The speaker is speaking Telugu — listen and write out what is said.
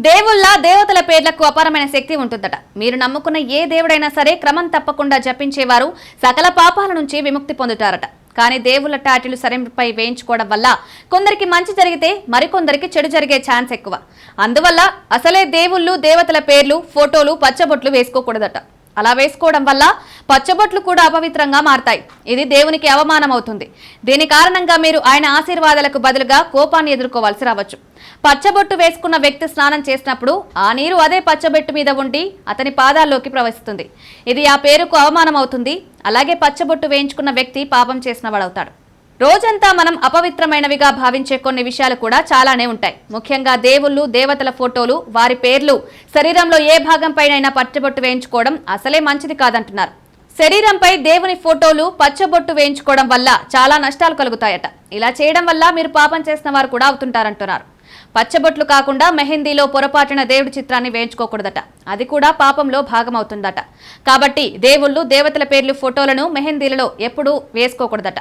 దేవుళ్ళ దేవతల పేర్లకు అపారమైన శక్తి ఉంటుందట. మీరు నమ్ముకున్న ఏ దేవుడైనా సరే క్రమం తప్పకుండా జపించేవారు సకల పాపాల నుంచి విముక్తి పొందుతారట. కానీ దేవుళ్ళ టాటిలు శరీరంపై వేయించుకోవడం వల్ల కొందరికి మంచి జరిగితే మరికొందరికి చెడు జరిగే ఛాన్స్ ఎక్కువ. అందువల్ల అసలే దేవుళ్ళు దేవతల పేర్లు ఫోటోలు పచ్చబొట్లు వేసుకోకూడదట. అలా వేసుకోవడం వల్ల పచ్చబొట్లు కూడా అపవిత్రంగా మారతాయి. ఇది దేవునికి అవమానం అవుతుంది. దీని కారణంగా మీరు ఆయన ఆశీర్వాదాలకు బదులుగా కోపాన్ని ఎదుర్కోవాల్సి రావచ్చు. పచ్చబొట్టు వేసుకున్న వ్యక్తి స్నానం చేసినప్పుడు ఆ నీరు అదే పచ్చబొట్టు మీద ఉండి అతని పాదాల్లోకి ప్రవహిస్తుంది. ఇది ఆ పేరుకు అవమానం అవుతుంది. అలాగే పచ్చబొట్టు వేయించుకున్న వ్యక్తి పాపం చేసిన వాడవుతాడు. రోజంతా మనం అపవిత్రమైనవిగా భావించే కొన్ని విషయాలు కూడా చాలానే ఉంటాయి. ముఖ్యంగా దేవుళ్ళు దేవతల ఫోటోలు వారి పేర్లు శరీరంలో ఏ భాగంపైనైనా పచ్చబొట్టు వేయించుకోవడం అసలే మంచిది కాదంటున్నారు. శరీరంపై దేవుని ఫోటోలు పచ్చబొట్టు వేయించుకోవడం వల్ల చాలా నష్టాలు కలుగుతాయట. ఇలా చేయడం వల్ల మీరు పాపం చేసిన వారు కూడా అవుతుంటారంటున్నారు. పచ్చబొట్లు కాకుండా మెహందీలో పొరపాటున దేవుడి చిత్రాన్ని వేయించుకోకూడదట. అది కూడా పాపంలో భాగమవుతుందట. కాబట్టి దేవుళ్ళు దేవతల పేర్లు ఫోటోలను మెహందీలలో ఎప్పుడూ వేసుకోకూడదట.